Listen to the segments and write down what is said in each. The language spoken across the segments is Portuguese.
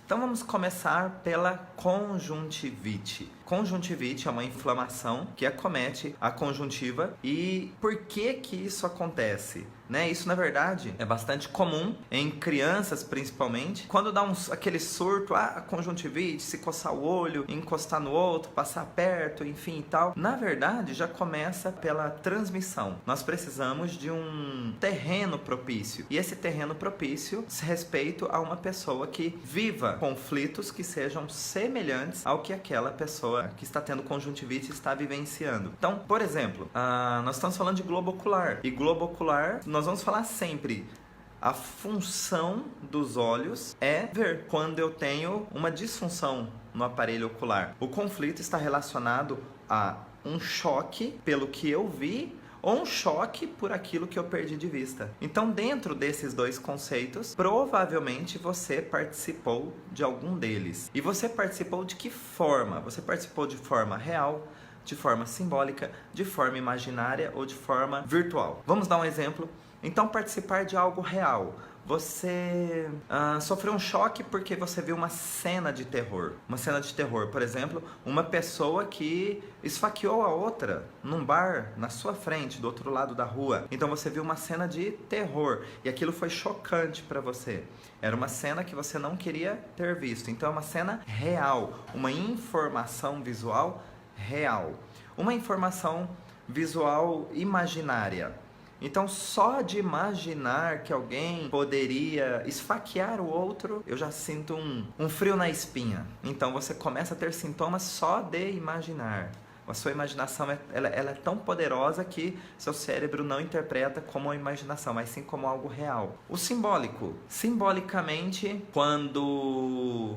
Então vamos começar pela conjuntivite. Conjuntivite é uma inflamação que acomete a conjuntiva. E por que que isso acontece? Isso, na verdade, é bastante comum em crianças, principalmente. Quando dá aquele surto, a conjuntivite, se coçar o olho, encostar no outro, passar perto, enfim e tal. Na verdade, já começa pela transmissão. Nós precisamos de um terreno propício. E esse terreno propício diz respeito a uma pessoa que viva conflitos que sejam semelhantes ao que aquela pessoa que está tendo conjuntivite está vivenciando. Então, por exemplo, nós estamos falando de globo ocular. E globo ocular, nós vamos falar sempre, a função dos olhos é ver. Quando eu tenho uma disfunção no aparelho ocular, o conflito está relacionado a um choque pelo que eu vi ou um choque por aquilo que eu perdi de vista. Então, dentro desses dois conceitos, provavelmente você participou de algum deles. E você participou de que forma? Você participou de forma real, de forma simbólica, de forma imaginária ou de forma virtual. Vamos dar um exemplo. Então, participar de algo real. Você sofreu um choque porque você viu uma cena de terror. Uma cena de terror, por exemplo, uma pessoa que esfaqueou a outra num bar na sua frente, do outro lado da rua. Então você viu uma cena de terror e aquilo foi chocante para você. Era uma cena que você não queria ter visto. Então é uma cena real, uma informação visual real. Uma informação visual imaginária. Então, só de imaginar que alguém poderia esfaquear o outro, eu já sinto um frio na espinha. Então, você começa a ter sintomas só de imaginar. A sua imaginação ela é tão poderosa que seu cérebro não interpreta como uma imaginação, mas sim como algo real. O simbólico. Simbolicamente, quando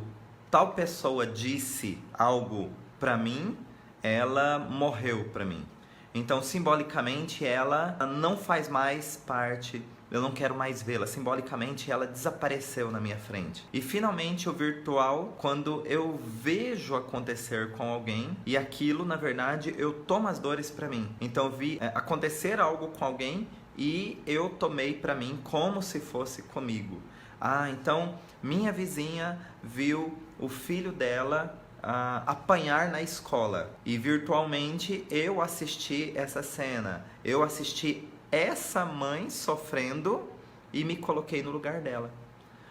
tal pessoa disse algo para mim, ela morreu para mim. Então, simbolicamente, ela não faz mais parte, eu não quero mais vê-la. Simbolicamente, ela desapareceu na minha frente. E, finalmente, o virtual, quando eu vejo acontecer com alguém e aquilo, na verdade, eu tomo as dores para mim. Então, eu vi acontecer algo com alguém e eu tomei para mim como se fosse comigo. Então, minha vizinha viu o filho dela apanhar na escola e virtualmente eu assisti essa cena, eu assisti essa mãe sofrendo e me coloquei no lugar dela.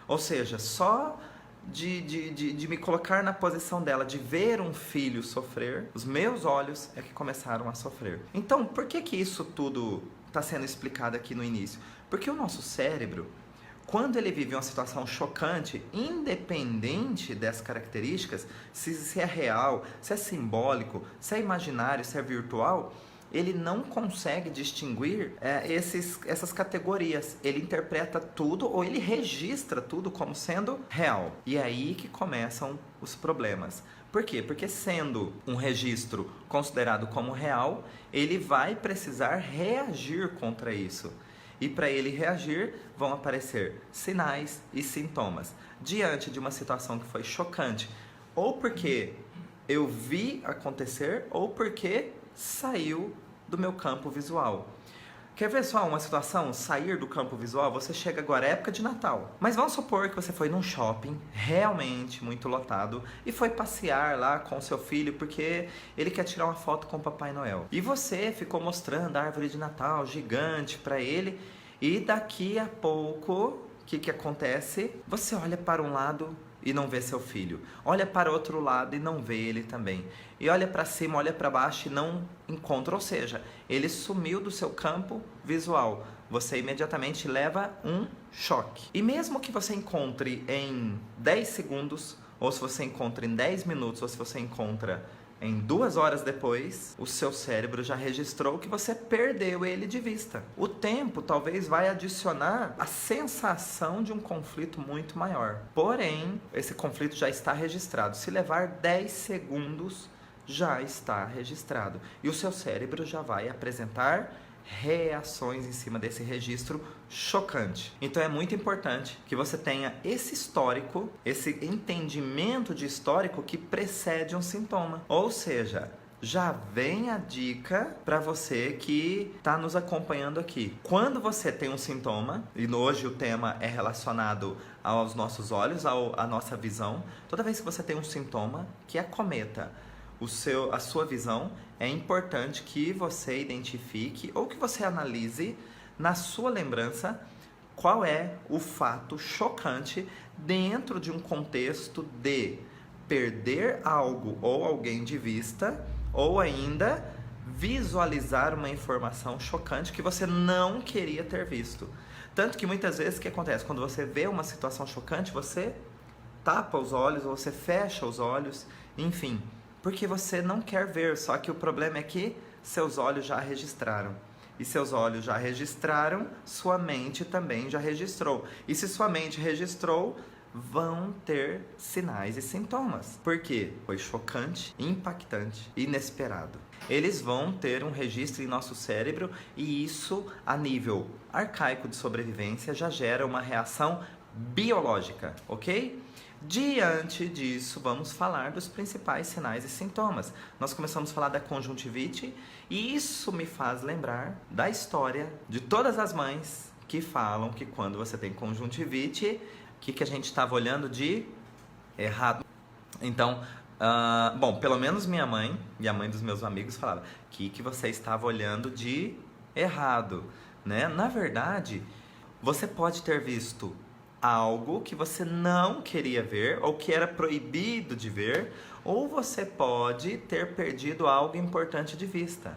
Ou seja, só de me colocar na posição dela, de ver um filho sofrer, os meus olhos é que começaram a sofrer. Então, por que isso tudo está sendo explicado aqui no início? Porque o nosso cérebro, quando ele vive uma situação chocante, independente dessas características, se é real, se é simbólico, se é imaginário, se é virtual, ele não consegue distinguir essas categorias. Ele interpreta tudo ou ele registra tudo como sendo real. E é aí que começam os problemas. Por quê? Porque sendo um registro considerado como real, ele vai precisar reagir contra isso. E para ele reagir, vão aparecer sinais e sintomas. Diante de uma situação que foi chocante, ou porque eu vi acontecer, ou porque saiu do meu campo visual. Quer ver só uma situação, sair do campo visual? Você chega agora, é época de Natal. Mas vamos supor que você foi num shopping, realmente muito lotado, e foi passear lá com seu filho, porque ele quer tirar uma foto com o Papai Noel. E você ficou mostrando a árvore de Natal gigante para ele, e daqui a pouco, o que acontece? Você olha para um lado e não vê seu filho. Olha para o outro lado e não vê ele também. E olha para cima, olha para baixo e não encontra. Ou seja, ele sumiu do seu campo visual. Você imediatamente leva um choque. E mesmo que você encontre em 10 segundos, ou se você encontra em 10 minutos, ou se você encontra em 2 horas depois, o seu cérebro já registrou que você perdeu ele de vista. O tempo talvez vai adicionar a sensação de um conflito muito maior. Porém, esse conflito já está registrado. Se levar 10 segundos, já está registrado. E o seu cérebro já vai apresentar reações em cima desse registro chocante. Então é muito importante que você tenha esse histórico, esse entendimento de histórico que precede um sintoma. Ou seja, já vem a dica para você que está nos acompanhando aqui. Quando você tem um sintoma, e hoje o tema é relacionado aos nossos olhos, à nossa visão, toda vez que você tem um sintoma que acometa a sua visão, é importante que você identifique ou que você analise na sua lembrança qual é o fato chocante dentro de um contexto de perder algo ou alguém de vista, ou ainda visualizar uma informação chocante que você não queria ter visto. Tanto que muitas vezes o que acontece? Quando você vê uma situação chocante, você tapa os olhos, ou você fecha os olhos, enfim, porque você não quer ver. Só que o problema é que seus olhos já registraram. E seus olhos já registraram, sua mente também já registrou. E se sua mente registrou, vão ter sinais e sintomas. Por quê? Foi chocante, impactante, inesperado. Eles vão ter um registro em nosso cérebro e isso, a nível arcaico de sobrevivência, já gera uma reação biológica, ok? Diante disso, vamos falar dos principais sinais e sintomas. Nós começamos a falar da conjuntivite e isso me faz lembrar da história de todas as mães que falam que quando você tem conjuntivite, o que a gente estava olhando de errado. Então, bom, pelo menos minha mãe e a mãe dos meus amigos falavam que você estava olhando de errado, né? Na verdade, você pode ter visto algo que você não queria ver ou que era proibido de ver, ou você pode ter perdido algo importante de vista,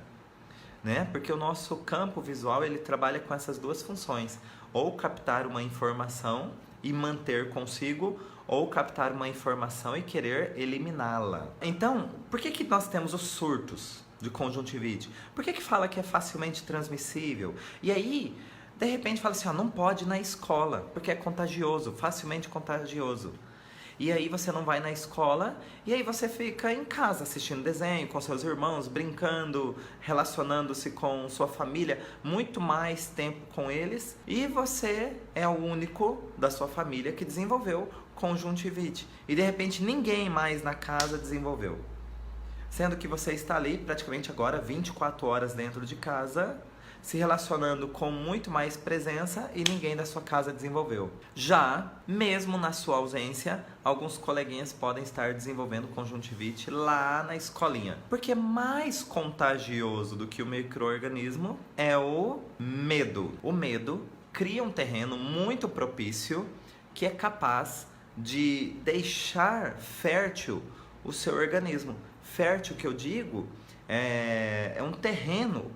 né? Porque o nosso campo visual, ele trabalha com essas duas funções, ou captar uma informação e manter consigo, ou captar uma informação e querer eliminá-la. Então, por que nós temos os surtos de conjuntivite? Por que fala que é facilmente transmissível? E aí, de repente fala assim, não pode ir na escola, porque é contagioso, facilmente contagioso. E aí você não vai na escola, e aí você fica em casa assistindo desenho com seus irmãos, brincando, relacionando-se com sua família, muito mais tempo com eles, e você é o único da sua família que desenvolveu conjuntivite. E de repente ninguém mais na casa desenvolveu. Sendo que você está ali praticamente agora 24 horas dentro de casa, se relacionando com muito mais presença e ninguém da sua casa desenvolveu. Já, mesmo na sua ausência, alguns coleguinhas podem estar desenvolvendo conjuntivite lá na escolinha. Porque mais contagioso do que o micro-organismo é o medo. O medo cria um terreno muito propício que é capaz de deixar fértil o seu organismo. Fértil, que eu digo, é um terreno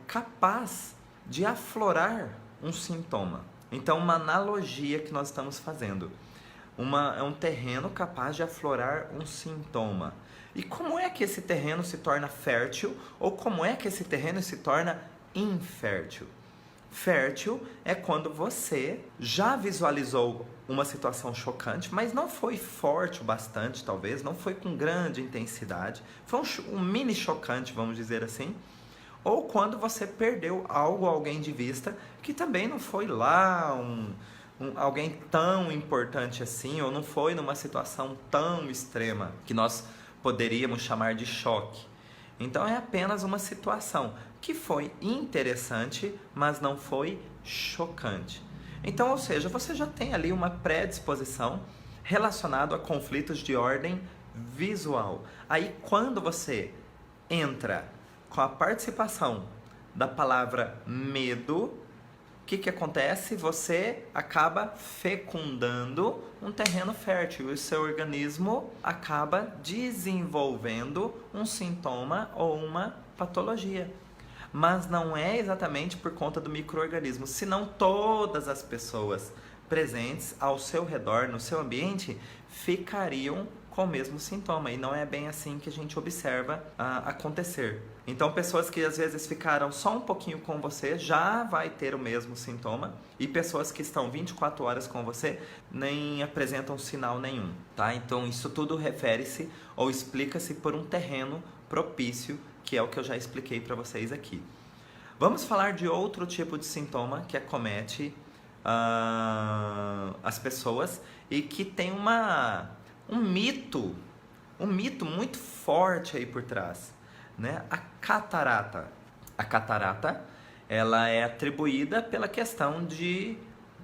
capaz de aflorar um sintoma. Então, uma analogia que nós estamos fazendo. É um terreno capaz de aflorar um sintoma. E como é que esse terreno se torna fértil? Ou como é que esse terreno se torna infértil? Fértil é quando você já visualizou uma situação chocante, mas não foi forte o bastante, talvez, não foi com grande intensidade. Foi um mini chocante, vamos dizer assim. Ou quando você perdeu algo ou alguém de vista, que também não foi lá alguém tão importante assim, ou não foi numa situação tão extrema, que nós poderíamos chamar de choque. Então é apenas uma situação que foi interessante, mas não foi chocante. Então, ou seja, você já tem ali uma predisposição relacionada a conflitos de ordem visual. Aí quando você entra com a participação da palavra medo, o que acontece? Você acaba fecundando um terreno fértil e o seu organismo acaba desenvolvendo um sintoma ou uma patologia. Mas não é exatamente por conta do micro-organismo, senão todas as pessoas presentes ao seu redor, no seu ambiente, ficariam com o mesmo sintoma, e não é bem assim que a gente observa acontecer. Então, pessoas que às vezes ficaram só um pouquinho com você já vai ter o mesmo sintoma, e pessoas que estão 24 horas com você nem apresentam sinal nenhum, tá? Então, isso tudo refere-se ou explica-se por um terreno propício, que é o que eu já expliquei para vocês aqui. Vamos falar de outro tipo de sintoma que acomete as pessoas e que tem um mito um mito muito forte aí por trás, né? A catarata. A catarata, ela é atribuída pela questão de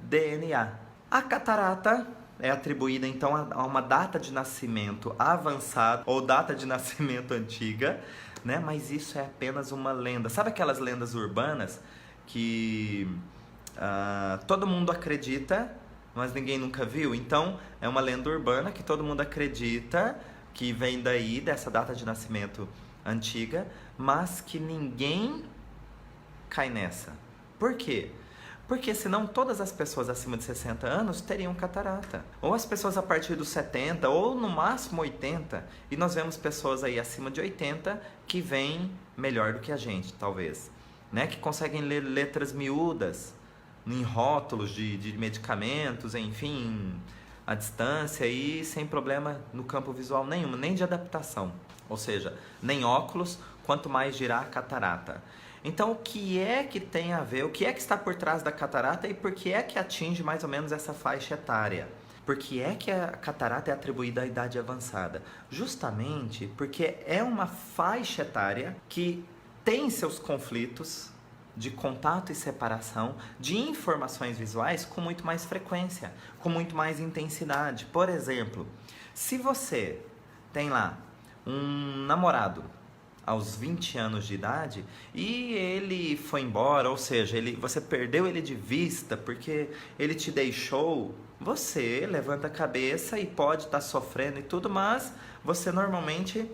DNA. A catarata é atribuída então a uma data de nascimento avançada ou data de nascimento antiga, né? Mas isso é apenas uma lenda. Sabe aquelas lendas urbanas que todo mundo acredita, mas ninguém nunca viu? Então é uma lenda urbana que todo mundo acredita, que vem daí dessa data de nascimento antiga, mas que ninguém cai nessa. Por quê? Porque senão todas as pessoas acima de 60 anos teriam catarata. Ou as pessoas a partir dos 70, ou no máximo 80. E nós vemos pessoas aí acima de 80 que veem melhor do que a gente, talvez. Né? Que conseguem ler letras miúdas em rótulos de medicamentos, enfim, à distância e sem problema no campo visual nenhum, nem de adaptação. Ou seja, nem óculos, quanto mais dirá a catarata. Então, o que é que tem a ver, o que é que está por trás da catarata e por que é que atinge mais ou menos essa faixa etária? Por que é que a catarata é atribuída à idade avançada? Justamente porque é uma faixa etária que tem seus conflitos de contato e separação de informações visuais com muito mais frequência, com muito mais intensidade. Por exemplo, se você tem lá um namorado aos 20 anos de idade e ele foi embora, ou seja, você perdeu ele de vista porque ele te deixou, você levanta a cabeça e pode estar sofrendo e tudo, mas você normalmente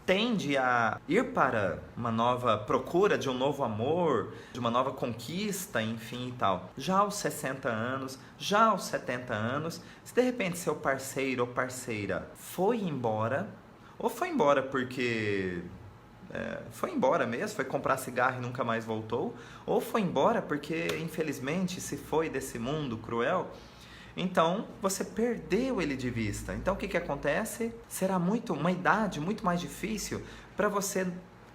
tende a ir para uma nova procura de um novo amor, de uma nova conquista, enfim e tal. Já aos 60 anos, já aos 70 anos, se de repente seu parceiro ou parceira foi embora, ou foi embora porque foi embora mesmo, foi comprar cigarro e nunca mais voltou, ou foi embora porque infelizmente se foi desse mundo cruel, então você perdeu ele de vista. Então o que acontece? Será uma idade muito mais difícil para você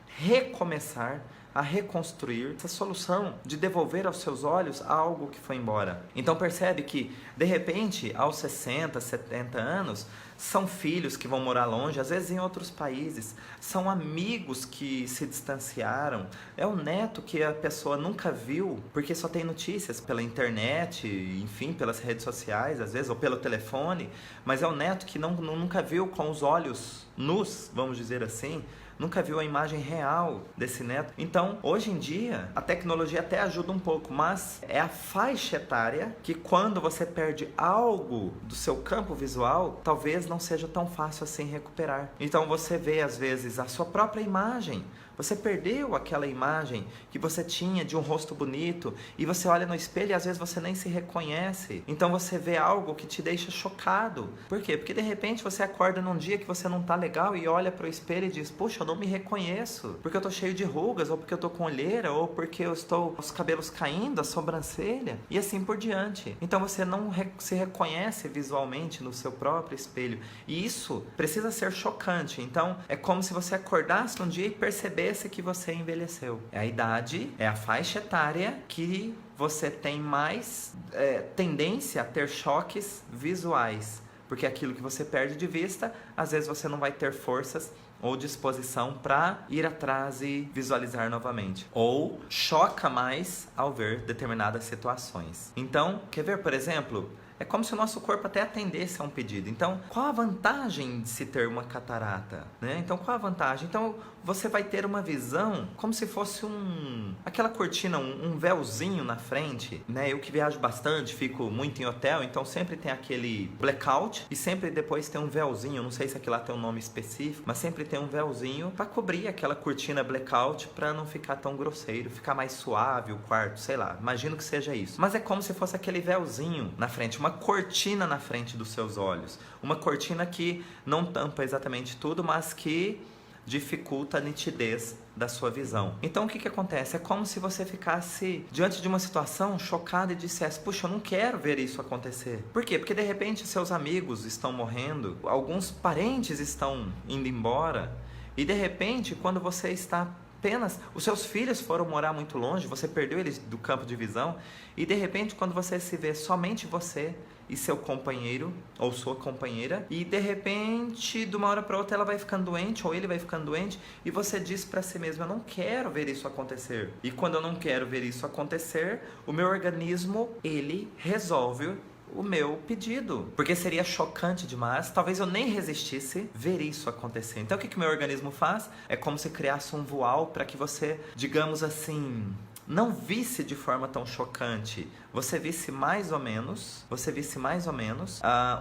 recomeçar a reconstruir essa solução de devolver aos seus olhos algo que foi embora. Então percebe que, de repente, aos 60, 70 anos, são filhos que vão morar longe, às vezes em outros países, são amigos que se distanciaram, é o neto que a pessoa nunca viu, porque só tem notícias pela internet, enfim, pelas redes sociais, às vezes, ou pelo telefone, mas é o neto que nunca viu com os olhos nus, vamos dizer assim, nunca viu a imagem real desse neto. Então, hoje em dia, a tecnologia até ajuda um pouco, mas é a faixa etária que quando você perde algo do seu campo visual, talvez não seja tão fácil assim recuperar. Então você vê às vezes a sua própria imagem. Você perdeu aquela imagem que você tinha de um rosto bonito e você olha no espelho e às vezes você nem se reconhece. Então você vê algo que te deixa chocado. Por quê? Porque de repente você acorda num dia que você não tá legal e olha pro espelho e diz: puxa, eu não me reconheço, porque eu tô cheio de rugas, ou porque eu tô com olheira, ou porque eu estou com os cabelos caindo, a sobrancelha, e assim por diante. Então você não se reconhece visualmente no seu próprio espelho. E isso precisa ser chocante. Então é como se você acordasse um dia e percebesse que você envelheceu. É a idade, é a faixa etária que você tem mais tendência a ter choques visuais, porque aquilo que você perde de vista, às vezes você não vai ter forças ou disposição para ir atrás e visualizar novamente, ou choca mais ao ver determinadas situações. Então, quer ver, por exemplo, é como se o nosso corpo até atendesse a um pedido. Então, qual a vantagem de se ter uma catarata? Né? Então, qual a vantagem? Então, você vai ter uma visão como se fosse aquela cortina, um véuzinho na frente. Né? Eu que viajo bastante, fico muito em hotel, então sempre tem aquele blackout e sempre depois tem um véuzinho. Não sei se aqui lá tem um nome específico, mas sempre tem um véuzinho para cobrir aquela cortina blackout para não ficar tão grosseiro, ficar mais suave o quarto, sei lá. Imagino que seja isso. Mas é como se fosse aquele véuzinho na frente, uma cortina na frente dos seus olhos. Uma cortina que não tampa exatamente tudo, mas que dificulta a nitidez da sua visão. Então o que acontece? É como se você ficasse diante de uma situação chocado e dissesse: puxa, eu não quero ver isso acontecer. Por quê? Porque de repente seus amigos estão morrendo, alguns parentes estão indo embora, e de repente quando você está apenas, os seus filhos foram morar muito longe, você perdeu eles do campo de visão, e de repente quando você se vê somente você e seu companheiro ou sua companheira, e de repente, de uma hora para outra, ela vai ficando doente ou ele vai ficando doente, e você diz para si mesmo: eu não quero ver isso acontecer. E quando eu não quero ver isso acontecer, o meu organismo, ele resolve o meu pedido, porque seria chocante demais, talvez eu nem resistisse ver isso acontecer. Então o que o meu organismo faz? É como se criasse um voal para que você, digamos assim, não visse de forma tão chocante, você visse mais ou menos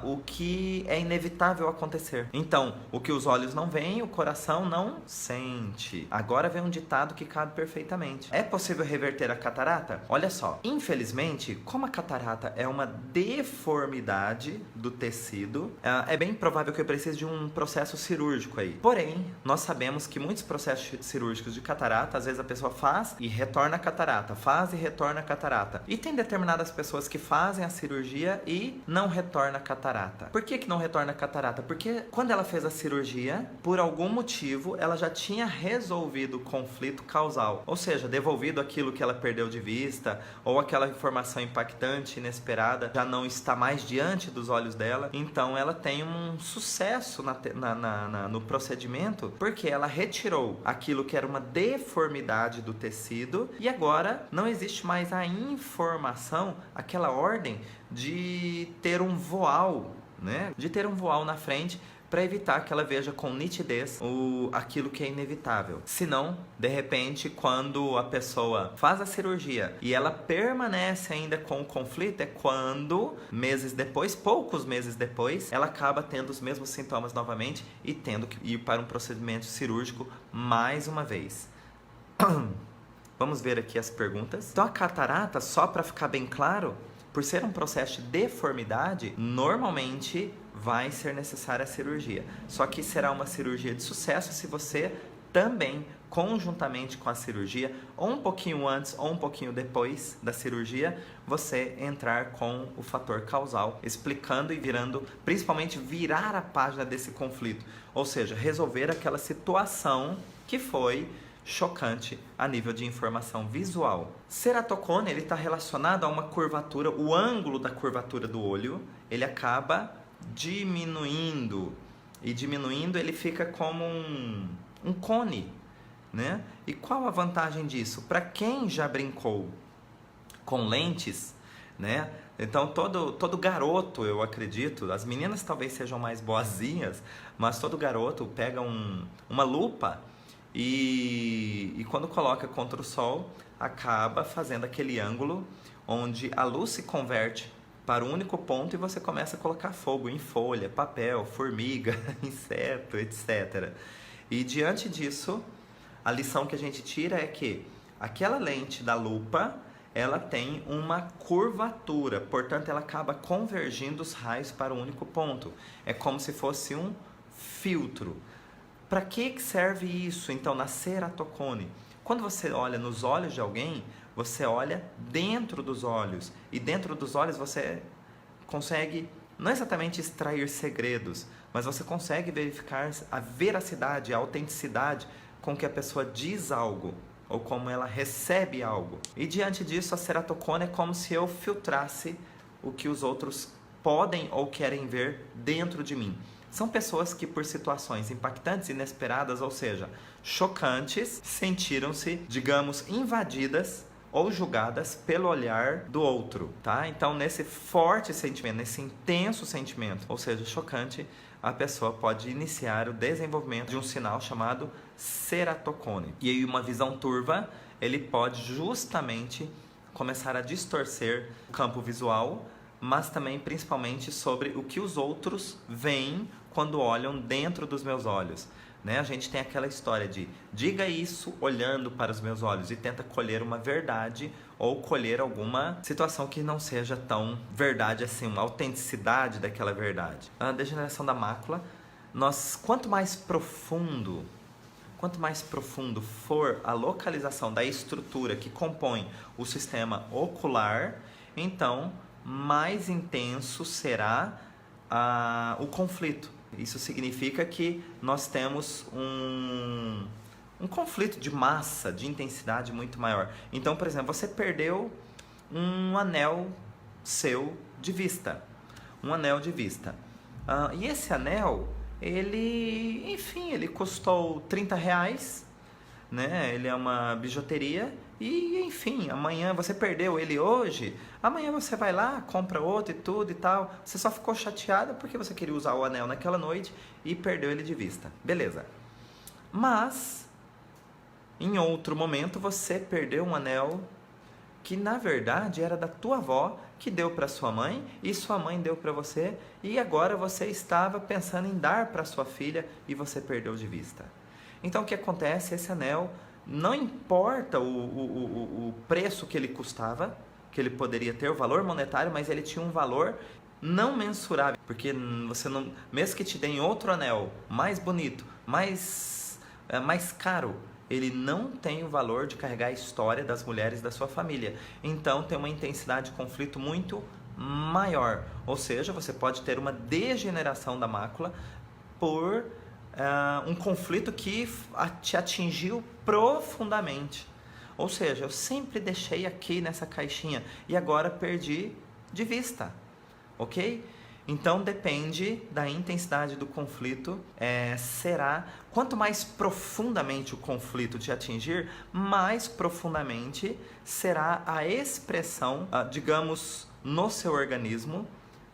o que é inevitável acontecer. Então, o que os olhos não veem, o coração não sente. Agora vem um ditado que cabe perfeitamente. É possível reverter a catarata? Olha só, infelizmente, como a catarata é uma deformidade do tecido, é bem provável que eu precise de um processo cirúrgico aí. Porém, nós sabemos que muitos processos cirúrgicos de catarata, às vezes a pessoa faz e retorna a catarata, faz e retorna a catarata. E tem determinadas pessoas que fazem a cirurgia e não retorna a catarata. Por que não retorna a catarata? Porque quando ela fez a cirurgia, por algum motivo, ela já tinha resolvido o conflito causal. Ou seja, devolvido aquilo que ela perdeu de vista, ou aquela informação impactante, inesperada, já não está mais diante dos olhos dela. Então ela tem um sucesso no procedimento, porque ela retirou aquilo que era uma deformidade do tecido, e agora não existe mais a informação, aquela ordem de ter um voal, né? De ter um voal na frente para evitar que ela veja com nitidez aquilo que é inevitável. Senão, de repente, quando a pessoa faz a cirurgia e ela permanece ainda com o conflito, é quando, meses depois, poucos meses depois, ela acaba tendo os mesmos sintomas novamente e tendo que ir para um procedimento cirúrgico mais uma vez. Vamos ver aqui as perguntas. Então a catarata, só para ficar bem claro, por ser um processo de deformidade, normalmente vai ser necessária a cirurgia. Só que será uma cirurgia de sucesso se você também, conjuntamente com a cirurgia, ou um pouquinho antes ou um pouquinho depois da cirurgia, você entrar com o fator causal, explicando e virando, principalmente virar a página desse conflito. Ou seja, resolver aquela situação que foi chocante a nível de informação visual. Ceratocone, ele está relacionado a uma curvatura, o ângulo da curvatura do olho, ele acaba diminuindo, e diminuindo ele fica como um cone, né? E qual a vantagem disso? Para quem já brincou com lentes, né? Então todo garoto, eu acredito, as meninas talvez sejam mais boazinhas, mas todo garoto pega uma lupa e quando coloca contra o sol, acaba fazendo aquele ângulo onde a luz se converte para um único ponto e você começa a colocar fogo em folha, papel, formiga, inseto, etc. E diante disso, a lição que a gente tira é que aquela lente da lupa, ela tem uma curvatura, portanto ela acaba convergindo os raios para um único ponto. É como se fosse um filtro. Para que serve isso, então, na ceratocone? Quando você olha nos olhos de alguém, você olha dentro dos olhos. E dentro dos olhos você consegue, não exatamente extrair segredos, mas você consegue verificar a veracidade, a autenticidade com que a pessoa diz algo, ou como ela recebe algo. E diante disso, a ceratocone é como se eu filtrasse o que os outros podem ou querem ver dentro de mim. São pessoas que, por situações impactantes, inesperadas, ou seja, chocantes, sentiram-se, digamos, invadidas ou julgadas pelo olhar do outro, tá? Então, nesse forte sentimento, nesse intenso sentimento, ou seja, chocante, a pessoa pode iniciar o desenvolvimento de um sinal chamado ceratocone. E aí, uma visão turva, ele pode justamente começar a distorcer o campo visual, mas também, principalmente, sobre o que os outros veem quando olham dentro dos meus olhos, né? A gente tem aquela história de diga isso olhando para os meus olhos e tenta colher uma verdade ou colher alguma situação que não seja tão verdade assim, uma autenticidade daquela verdade. A degeneração da mácula, quanto mais profundo for a localização da estrutura que compõe o sistema ocular, então mais intenso será o conflito. Isso significa que nós temos um conflito de massa, de intensidade muito maior. Então, por exemplo, você perdeu um anel seu de vista. um anel de vista. E esse anel, ele custou R$ 30, né? Ele é uma bijuteria e, enfim, amanhã você perdeu ele hoje, amanhã você vai lá, compra outro e tudo e tal. Você só ficou chateada porque você queria usar o anel naquela noite e perdeu ele de vista. Beleza. Mas, em outro momento, você perdeu um anel que, na verdade, era da tua avó, que deu para sua mãe, e sua mãe deu para você, e agora você estava pensando em dar para sua filha e você perdeu de vista. Então, o que acontece? Esse anel, não importa o preço que ele custava, que ele poderia ter, o valor monetário, mas ele tinha um valor não mensurável, porque você não, mesmo que te deem outro anel mais bonito, mais caro, ele não tem o valor de carregar a história das mulheres da sua família. Então tem uma intensidade de conflito muito maior. Ou seja, você pode ter uma degeneração da mácula por um conflito que te atingiu profundamente. Ou seja, eu sempre deixei aqui nessa caixinha e agora perdi de vista. Ok? Então depende da intensidade do conflito, quanto mais profundamente o conflito te atingir, mais profundamente será a expressão, digamos, no seu organismo,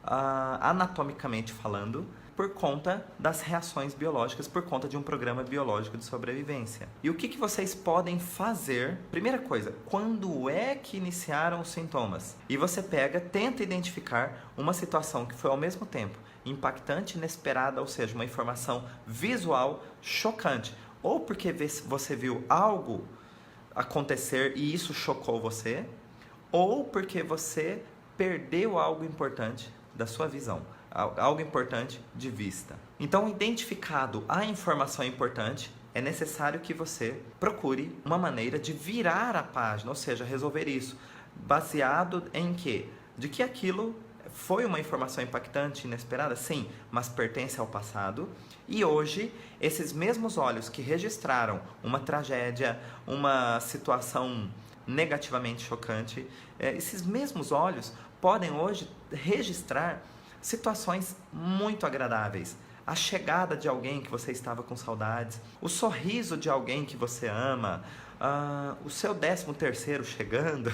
anatomicamente falando, por conta das reações biológicas, por conta de um programa biológico de sobrevivência. E o que vocês podem fazer? Primeira coisa, quando é que iniciaram os sintomas? E você tenta identificar uma situação que foi ao mesmo tempo impactante, inesperada, ou seja, uma informação visual chocante, ou porque você viu algo acontecer e isso chocou você, ou porque você perdeu algo importante da sua visão, algo importante de vista. Então, identificado a informação importante, é necessário que você procure uma maneira de virar a página, ou seja, resolver isso, baseado em quê? De que aquilo foi uma informação impactante, inesperada? Sim, mas pertence ao passado. E hoje, esses mesmos olhos que registraram uma tragédia, uma situação negativamente chocante, esses mesmos olhos podem hoje registrar situações muito agradáveis. A chegada de alguém que você estava com saudades, o sorriso de alguém que você ama, o seu 13º chegando,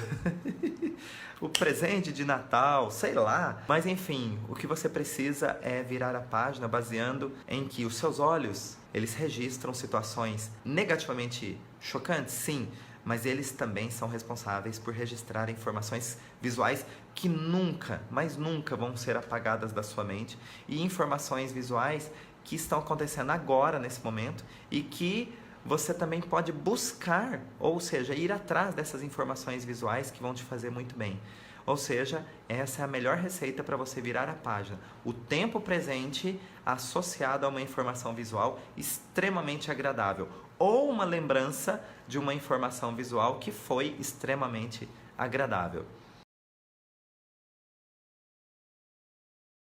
o presente de Natal, sei lá. Mas enfim, o que você precisa é virar a página baseando em que os seus olhos, eles registram situações negativamente chocantes, sim, mas eles também são responsáveis por registrar informações visuais que nunca, mas nunca vão ser apagadas da sua mente, e informações visuais que estão acontecendo agora, nesse momento, e que você também pode buscar, ou seja, ir atrás dessas informações visuais que vão te fazer muito bem. Ou seja, essa é a melhor receita para você virar a página. O tempo presente associado a uma informação visual extremamente agradável, ou uma lembrança de uma informação visual que foi extremamente agradável.